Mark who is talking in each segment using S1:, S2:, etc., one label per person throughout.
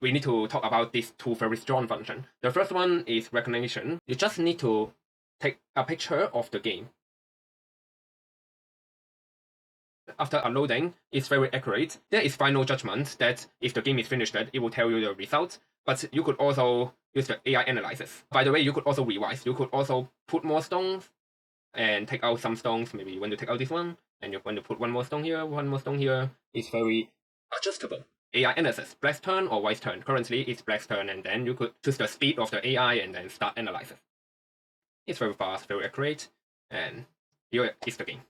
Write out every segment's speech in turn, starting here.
S1: we need to talk about these two very strong functions. The first one is recognition. You just need to take a picture of the game. After loading, it's very accurate. There is final judgment that if the game is finished, it will tell you the result. But you could also use the AI analysis. By the way, you could also revise. You could also put more stones and take out some stones. Maybe you want to take out this one, and you want to put one more stone here, one more stone here. It's very adjustable. AI analysis, black's turn or white's turn. Currently, it's black's turn, and then you could choose the speed of the AI and then start analysis. It's very fast, very accurate, and here is the game.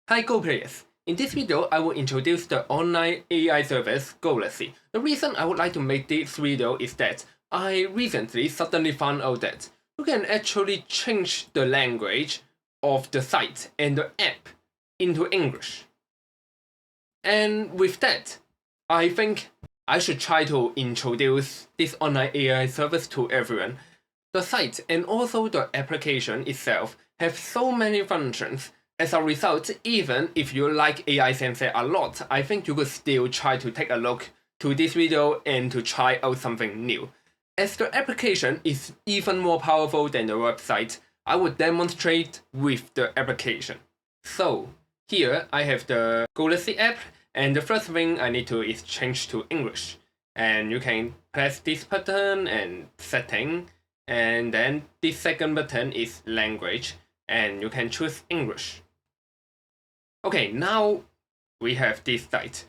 S1: Hi Go players! In this video, I will introduce the online AI service Golaxy. The reason I would like to make this video is that I recently suddenly found out that you can actually change the language of the site and the app into English. And with that, I think I should try to introduce this online AI service to everyone. The site and also the application itself have so many functions. As a result, even if you like AI Sensei a lot, I think you could still try to take a look to this video and to try out something new. As the application is even more powerful than the website, I would demonstrate with the application. So, here I have the Golaxy app, and the first thing I need to is change to English. And you can press this button and setting, and then this second button is language, and you can choose English. Okay, now we have this site.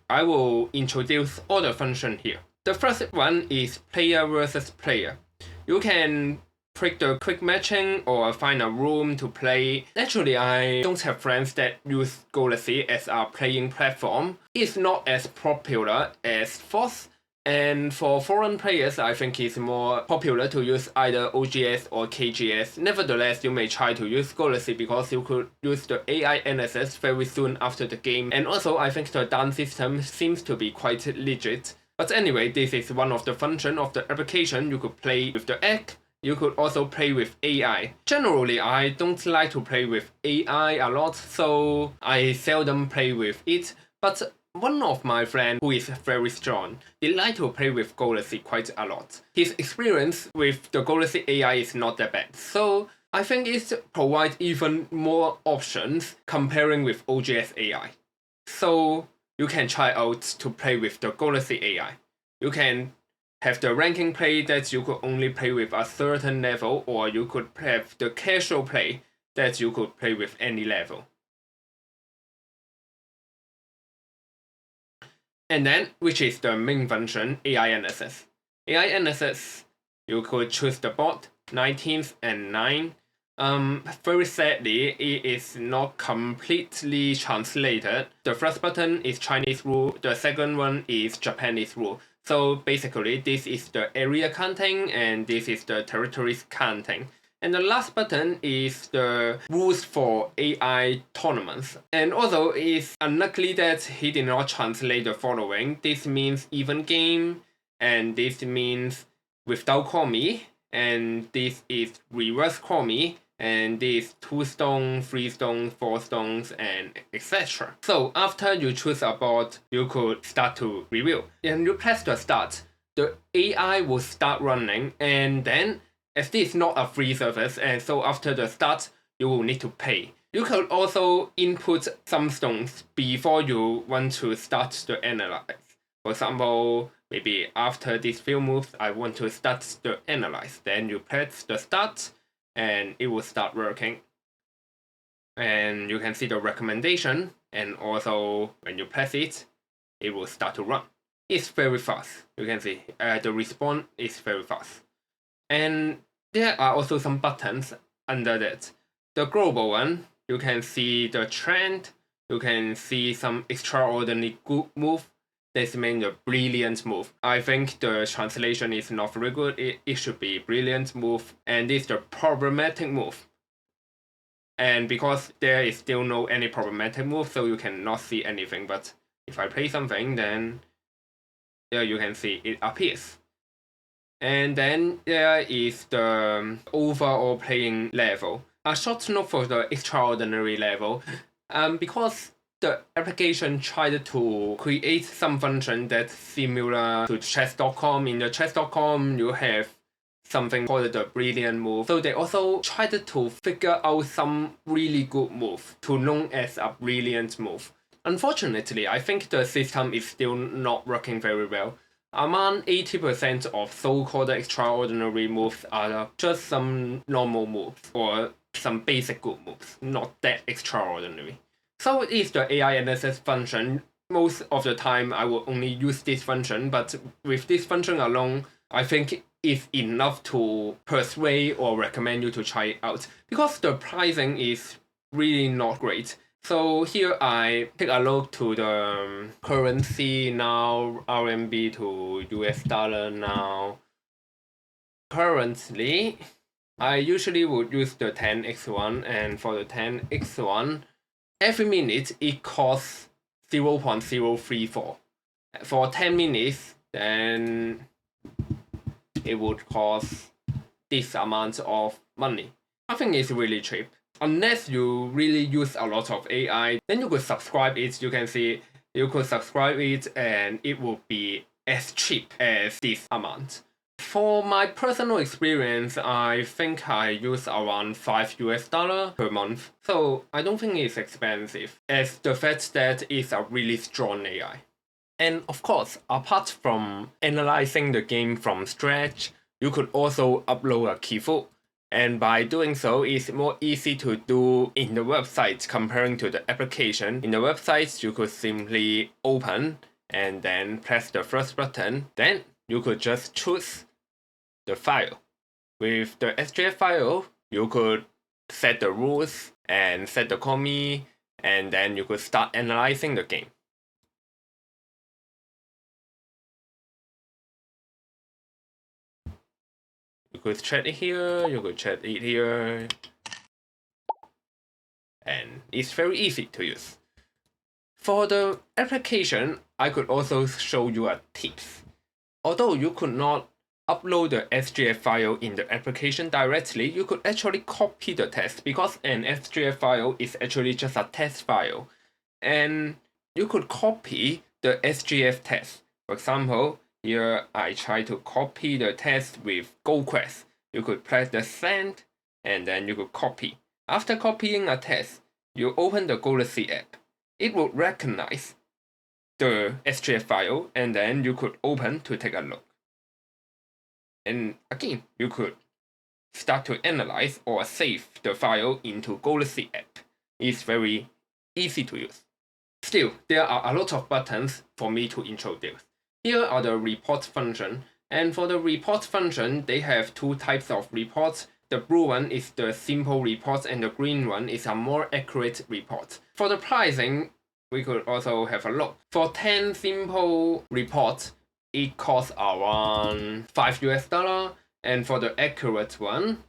S1: I will introduce all the functions here. The first one is player versus player. You can pick the quick matching or find a room to play. Actually, I don't have friends that use Golaxy as a playing platform. It's not as popular as Force. And for foreign players, I think it's more popular to use either OGS or KGS. Nevertheless, you may try to use Golaxy because you could use the AI analysis very soon after the game. And also, I think the dance system seems to be quite legit. But anyway, this is one of the functions of the application. You could play with the app. You could also play with AI. Generally, I don't like to play with AI a lot, so I seldom play with it. But one of my friends who is very strong, they like to play with Golaxy quite a lot. His experience with the Golaxy AI is not that bad, so I think it provides even more options comparing with OGS AI. So you can try out to play with the Golaxy AI. You can have the ranking play that you could only play with a certain level, or you could have the casual play that you could play with any level. And then, which is the main function, AI analysis. AI analysis, you could choose the bot, 19th and 9. Very sadly, it is not completely translated. The first button is Chinese rule, the second one is Japanese rule. So basically, this is the area counting and this is the territories counting. And the last button is the rules for AI tournaments. And although it's unlikely that he did not translate the following, this means even game, and this means without call me, and this is reverse call me, and this 2 stones, 3 stones, 4 stones, and etc. So after you choose a bot, you could start to review. And you press the start, the AI will start running, and then as this is not a free service, and so after the start, you will need to pay. You can also input some stones before you want to start to analyze. For example, maybe after these few moves, I want to start to analyze. Then you press the start, and it will start working. And you can see the recommendation, and also when you press it, it will start to run. It's very fast. You can see the response is very fast. And there are also some buttons under that. The global one, you can see the trend, you can see some extraordinary good move. This means the brilliant move. I think the translation is not very good. It should be brilliant move, and this is the problematic move. And because there is still no any problematic move, so you cannot see anything. But if I play something, then there you can see it appears. And then there is the overall playing level. A short note for the extraordinary level. Because the application tried to create some function that's similar to chess.com. In the chess.com, you have something called the brilliant move. So they also tried to figure out some really good move to known as a brilliant move. Unfortunately, I think the system is still not working very well. Among 80% of so-called extraordinary moves are just some normal moves or some basic good moves, not that extraordinary. So is the AI analysis function. Most of the time, I will only use this function, but with this function alone, I think it's enough to persuade or recommend you to try it out, because the pricing is really not great. So here I take a look to the currency now, RMB to US dollar now. Currently, I usually would use the 10x1, and for the 10x1, every minute it costs 0.034. For 10 minutes, then it would cost this amount of money. I think it's really cheap. Unless you really use a lot of AI, then you could subscribe it. You can see you could subscribe it and it will be as cheap as this amount. For my personal experience, I think I use around $5 per month. So I don't think it's expensive, as the fact that it's a really strong AI. And of course, apart from analyzing the game from scratch, you could also upload a keyframe. And by doing so, it's more easy to do in the website comparing to the application. In the website, you could simply open and then press the first button. Then you could just choose the file. With the SGF file, you could set the rules and set the commit, and then you could start analyzing the game. You could check it here, you could check it here, and it's very easy to use. For the application, I could also show you a tips. Although you could not upload the SGF file in the application directly, you could actually copy the test, because an SGF file is actually just a test file. And you could copy the SGF test. For example, here I try to copy the test with Goquest. You could press the send and then you could copy. After copying a test, you open the Golaxy app. It will recognize the SGF file and then you could open to take a look. And again, you could start to analyze or save the file into Golaxy app. It's very easy to use. Still, there are a lot of buttons for me to introduce. Here are the report function, and for the report function, they have two types of reports. The blue one is the simple report and the green one is a more accurate report. For the pricing, we could also have a look. For 10 simple reports, it costs around $5, and for the accurate one,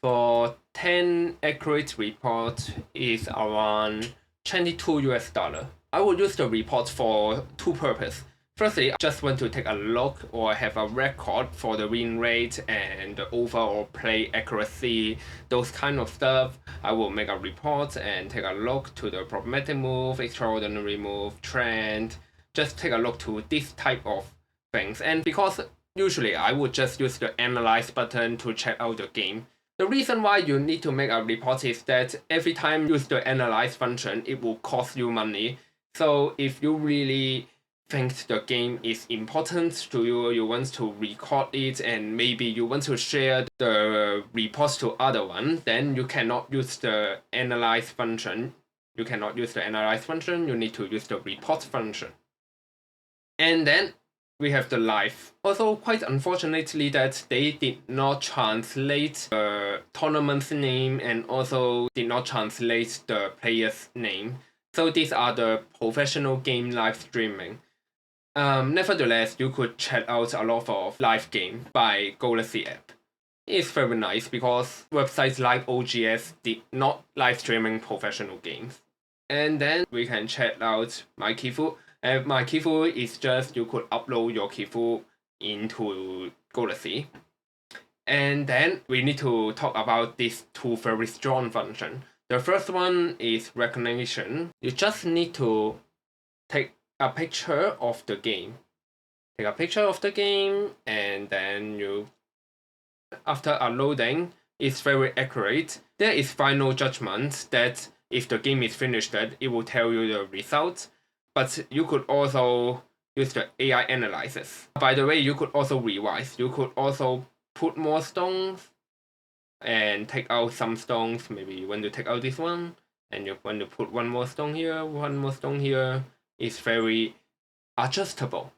S1: for 10 accurate reports is around $22. I will use the report for two purposes. Firstly, I just want to take a look or have a record for the win rate and the overall play accuracy, those kind of stuff. I will make a report and take a look to the problematic move, extraordinary move, trend, just take a look to this type of things. And because usually I would just use the analyze button to check out the game. The reason why you need to make a report is that every time you use the analyze function, it will cost you money. So if you really think the game is important to you, you want to record it, and maybe you want to share the reports to other one, then you cannot use the analyze function. You cannot use the analyze function, you need to use the report function. And then we have the live. Also, quite unfortunately that they did not translate the tournament's name and also did not translate the player's name. So these are the professional game live streaming. Nevertheless, you could check out a lot of live game by Golaxy app. It's very nice because websites like OGS did not live streaming professional games. And then we can check out my keyframe. And my keyframe is just you could upload your keyframe into Golaxy. And then we need to talk about these two very strong functions. The first one is recognition. You just need to take a picture of the game. Take a picture of the game, and then you, after uploading, it's very accurate. There is final judgment that if the game is finished, it will tell you the result. But you could also use the AI analysis. By the way, you could also revise. You could also put more stones and take out some stones. Maybe you want to take out this one, and you want to put one more stone here, one more stone here. It's very adjustable.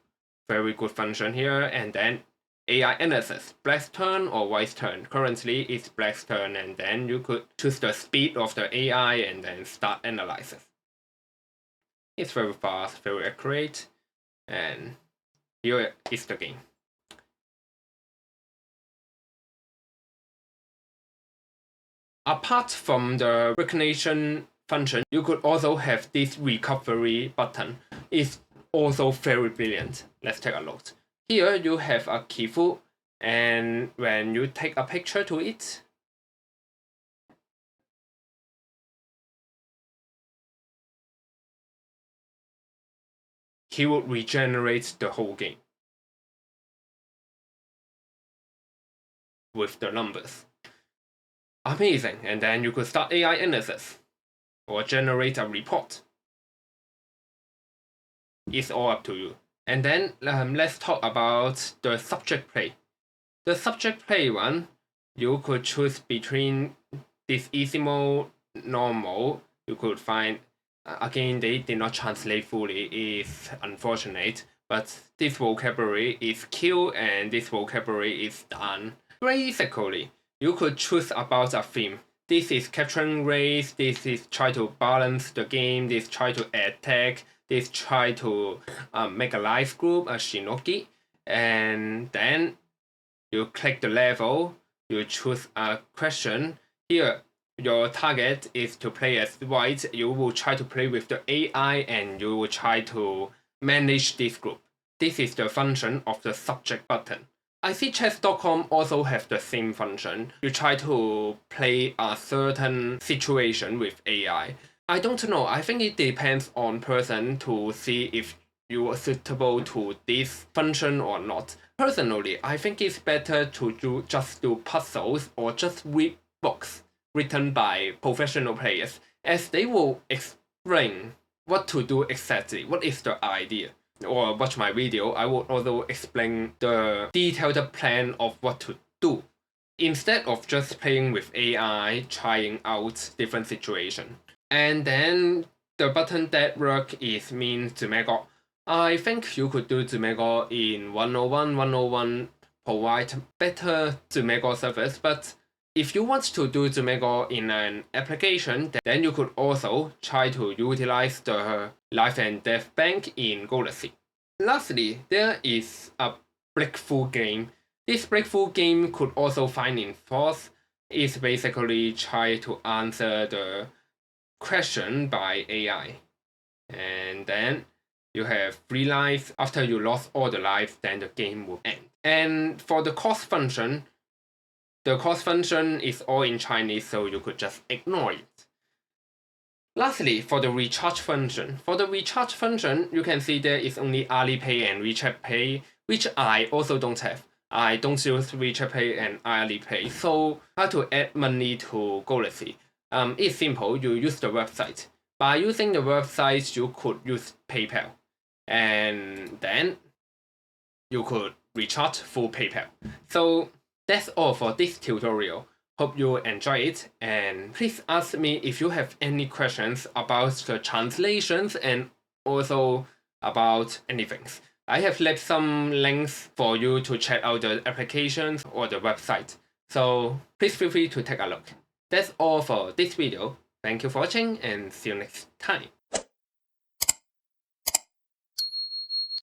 S1: Very good function here. And then AI analysis, black's turn or white's turn. Currently it's black's turn, and then you could choose the speed of the AI and then start analysis. It's very fast, very accurate, and here is the game. Apart from the recognition function, you could also have this recovery button. It's also very brilliant. Let's take a look. Here you have a keyfob, and when you take a picture to it, he would regenerate the whole game with the numbers. Amazing. And then you could start AI analysis or generate a report. It's all up to you. And then let's talk about the subject play. The subject play one, you could choose between this easy mode, normal. You could find, again, they did not translate fully, it's unfortunate, but this vocabulary is kill and this vocabulary is done. Basically, you could choose about a theme. This is capturing race, this is try to balance the game, this try to attack, this try to make a life group, a shinogi, and then you click the level, you choose a question. Here, your target is to play as white. You will try to play with the AI and you will try to manage this group. This is the function of the subject button. I see chess.com also have the same function. You try to play a certain situation with AI. I don't know, I think it depends on person to see if you are suitable to this function or not. Personally, I think it's better to just do puzzles or just read books written by professional players, as they will explain what to do exactly, what is the idea. Or watch my video, I will also explain the detailed plan of what to do, instead of just playing with AI, trying out different situations. And then the button that work is mean Zumego. I think you could do Zumego in 101. 101 provide better Zumego service, but if you want to do Zumego in an application, then you could also try to utilize the life and death bank in Golaxy. Lastly, there is a breakthrough game. This breakthrough game could also find in fourth. It's basically try to answer the question by AI. And then you have 3 lives. After you lost all the lives, then the game will end. And for the cost function, the cost function is all in Chinese, so you could just ignore it. Lastly, for the recharge function. For the recharge function, you can see there is only Alipay and WeChat Pay, which I also don't have. I don't use WeChat Pay and Alipay, so how to add money to Golaxy? It's simple, you use the website. By using the website, you could use PayPal. And then you could recharge through PayPal. So that's all for this tutorial. Hope you enjoy it, and please ask me if you have any questions about the translations and also about anything. I have left some links for you to check out the applications or the website, so please feel free to take a look. That's all for this video. Thank you for watching and see you next time.